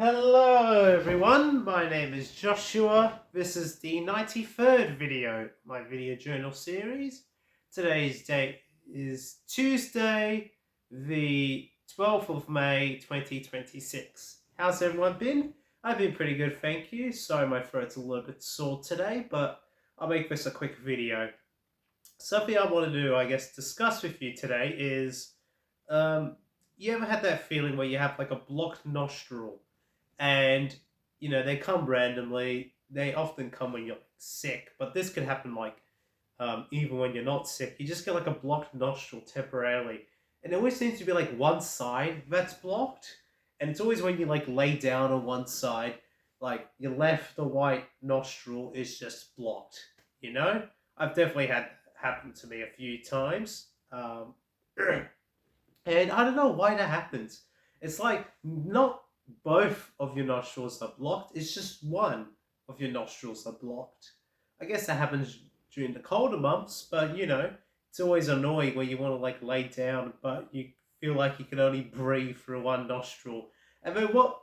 Hello everyone, my name is Joshua. This is the 93rd video of my video journal series. Today's date is Tuesday, the 12th of May 2026. How's everyone been? I've been pretty good, thank you. Sorry my throat's a little bit sore today, but I'll make this a quick video. Something I want to do, I guess, discuss with you today is, you ever had that feeling where you have like a blocked nostril? And they come randomly. They often come when you're sick, but this could happen even when you're not sick. You just get like a blocked nostril temporarily, and it always seems to be like one side that's blocked, and it's always when you like lay down on one side, like your left or right nostril is just blocked. I've definitely had that happen to me a few times, and I don't know why that happens. It's like not both of your nostrils are blocked, it's just one of your nostrils are blocked. I guess that happens during the colder months, but it's always annoying when you want to like lay down, but you feel like you can only breathe through one nostril. And then what,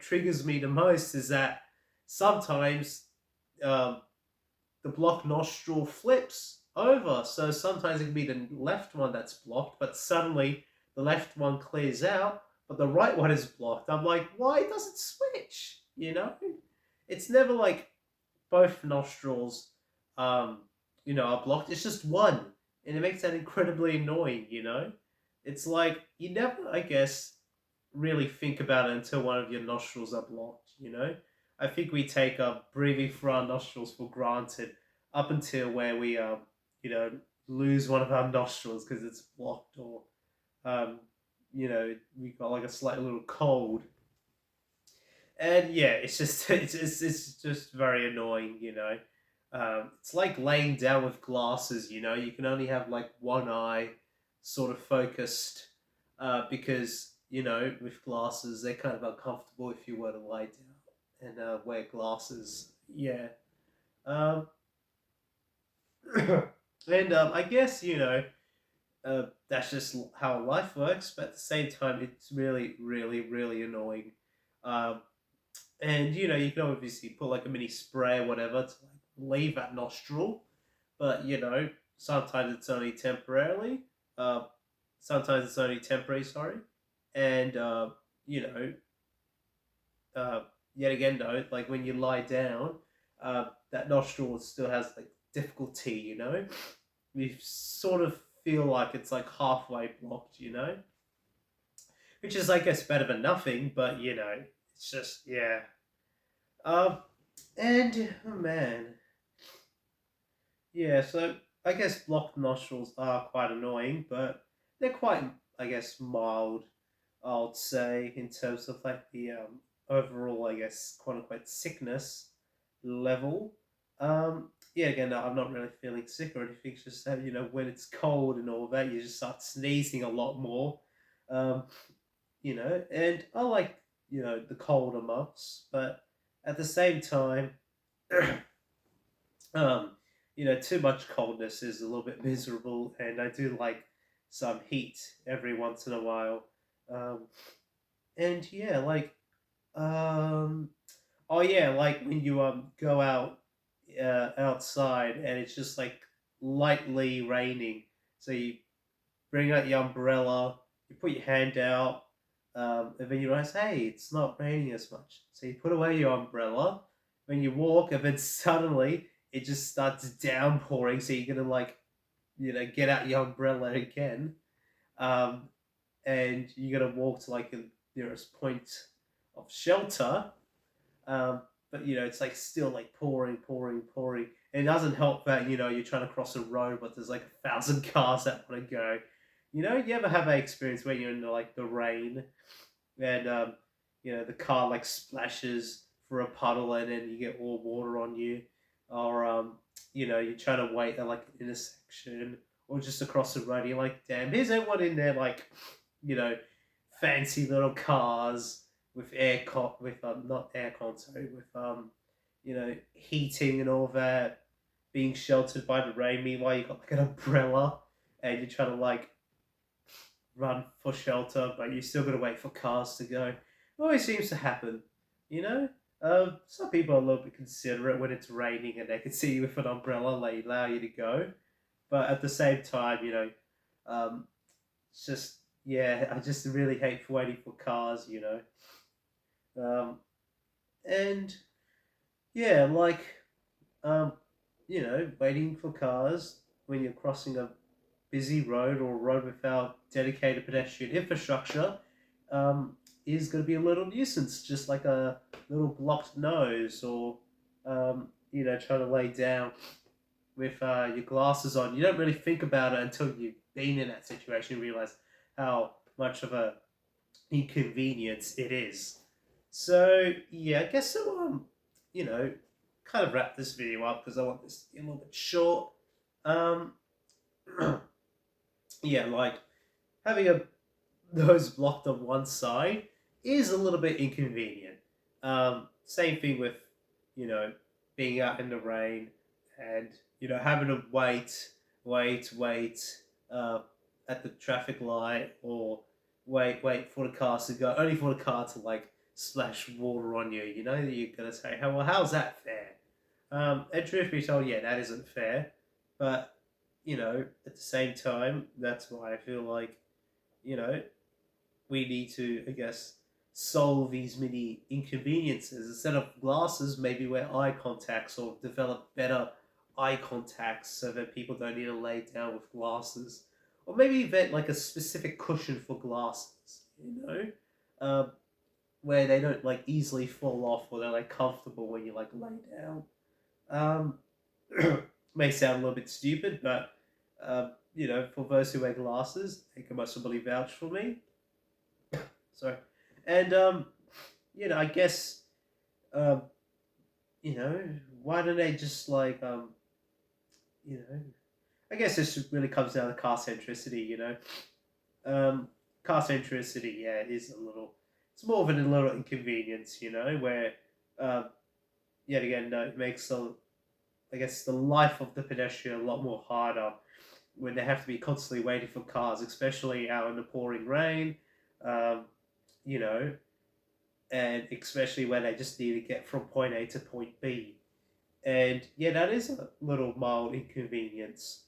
triggers me the most is that sometimes um, the blocked nostril flips over. So sometimes it can be the left one that's blocked, but suddenly the left one clears out, but the right one is blocked. I'm like, why does it switch? It's never like both nostrils, are blocked. It's just one, and it makes that incredibly annoying. It's like you never, I guess, really think about it until one of your nostrils are blocked. I think we take breathing through our nostrils for granted up until where we you know lose one of our nostrils because it's blocked, or we got like a slight little cold. And yeah, it's just it's just very annoying. It's like laying down with glasses. You can only have like one eye sort of focused, because with glasses they're kind of uncomfortable if you were to lie down and wear glasses. Yeah. Um, and I guess that's just how life works. But at the same time, it's really, really, really annoying. Um, and you can obviously put like a mini spray or whatever to like leave that nostril, but sometimes it's only temporarily. Uh, Sometimes it's only temporary. Sorry, and you know uh, yet again though, like when you lie down, that nostril still has like difficulty. You sort of feel like it's like halfway blocked. Which is, I guess, better than nothing, but it's just, yeah. Um, and oh man, yeah. So I guess blocked nostrils are quite annoying, but they're quite, I guess, mild. I would say in terms of like the overall, I guess, quote unquote sickness level. Yeah, again, I'm not really feeling sick or anything. It's just that when it's cold and all that, you just start sneezing a lot more. Um, and I like the colder months, but at the same time, um, too much coldness is a little bit miserable, and I do like some heat every once in a while. Um, and yeah, like um, oh yeah, like when you go outside and it's just like lightly raining, so you bring out your umbrella, you put your hand out, and then you realize, hey, it's not raining as much. So you put away your umbrella, when you walk, and then suddenly it just starts downpouring. So you're gonna like, get out your umbrella again, um, and you're gonna walk to like the nearest point of shelter. Um, but it's like still like pouring, pouring, pouring. And it doesn't help that you're trying to cross a road, but there's like 1,000 cars that want to go. You ever have that experience where you're in like the rain, and the car like splashes through a puddle, and then you get all water on you, or you're trying to wait at like an intersection or just across the road. You're like, damn, here's everyone in there like, you know, fancy little cars with not aircon, sorry, with heating and all that, being sheltered by the rain. Meanwhile, you got like an umbrella, and you're trying to like run for shelter, but you still got to wait for cars to go. always seems to happen, you know? Some people are a little bit considerate when it's raining and they can see you with an umbrella, they allow you to go. But at the same time, um, it's just, yeah, I just really hate waiting for cars, Um, and yeah, like, um, waiting for cars when you're crossing a busy road or a road without dedicated pedestrian infrastructure is going to be a little nuisance, just like a little blocked nose or, trying to lay down with your glasses on. You don't really think about it until you've been in that situation and realize how much of a inconvenience it is. So, yeah, I guess so, you know, kind of wrap this video up because I want this to be a little bit short. Um, yeah, like having a nose blocked on one side is a little bit inconvenient. Same thing with, you know, being out in the rain and, having to wait uh, at the traffic light or wait for the cars to go, only for the car to like splash water on you. You know, you're going to say, "Hey, well, how's that fair?" And truth be told, yeah, that isn't fair. But, at the same time, that's why I feel like, you know, we need to, I guess, solve these many inconveniences. Instead of glasses, maybe wear eye contacts or develop better eye contacts so that people don't need to lay down with glasses. Or maybe invent like a specific cushion for glasses, um, where they don't like easily fall off or they're like comfortable when you like lay down. Um, may sound a little bit stupid, but for those who wear glasses, they can most probably vouch for me. Sorry, and I guess um, why don't they just like you know, I guess this really comes down to car centricity. Car centricity, yeah, is a little. It's more of a little inconvenience, where um, yet again, it makes I guess the life of the pedestrian a lot more harder when they have to be constantly waiting for cars, especially out in the pouring rain. Um, you know, and especially when they just need to get from point A to point B. And yeah, that is a little mild inconvenience,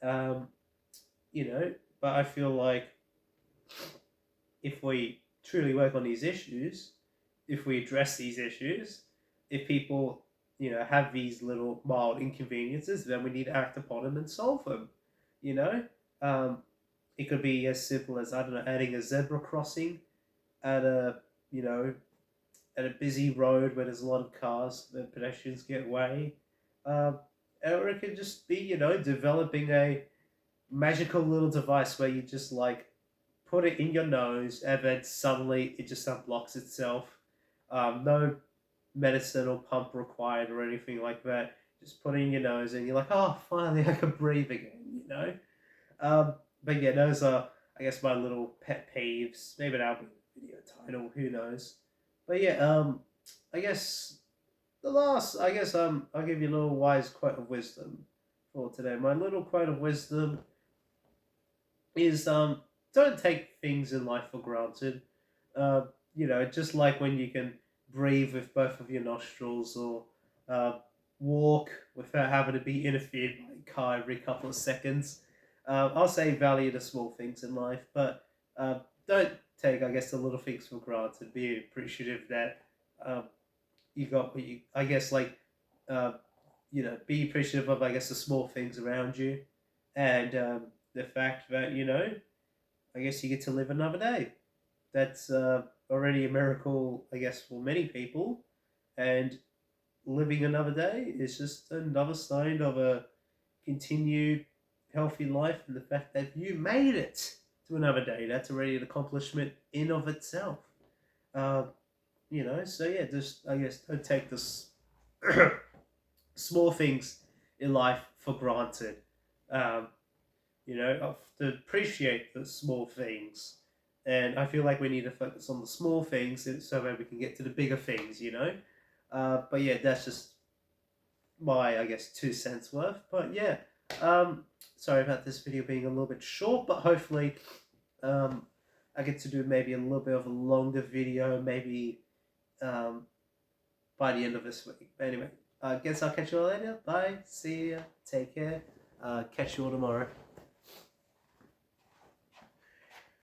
um, you know. But I feel like if we truly work on these issues, if we address these issues, if people, have these little mild inconveniences, then we need to act upon them and solve them. You know, um, it could be as simple as, I don't know, adding a zebra crossing at a you know at a busy road where there's a lot of cars, the pedestrians get away. Um, or it could just be, developing a magical little device where you just like put it in your nose and then suddenly it just unblocks itself. No medicine or pump required or anything like that. Just put it in your nose and you're like, oh, finally I can breathe again. But yeah, those are, I guess, my little pet peeves. Maybe that'll be the video title. Who knows? But yeah, I guess I'll give you a little wise quote of wisdom for today. My little quote of wisdom is don't take things in life for granted. Just like when you can breathe with both of your nostrils or uh, walk without having to be interfered by a car every couple of seconds. I'll say value the small things in life, but don't take, I guess, the little things for granted. Be appreciative that um, you got what you, I guess, like, uh, be appreciative of, I guess, the small things around you and the fact that, I guess you get to live another day. That's already a miracle, I guess, for many people. And living another day is just another sign of a continued healthy life and the fact that you made it to another day. That's already an accomplishment in of itself. Uh, so yeah, just, I guess, don't take this small things in life for granted. Um, to appreciate the small things. And I feel like we need to focus on the small things so that we can get to the bigger things. But yeah, that's just my, I guess, 2 cents worth. But yeah, sorry about this video being a little bit short, but hopefully, um, I get to do maybe a little bit of a longer video, maybe by the end of this week. But anyway, guess I'll catch you all later. Bye. See ya. Take care. Catch you all tomorrow.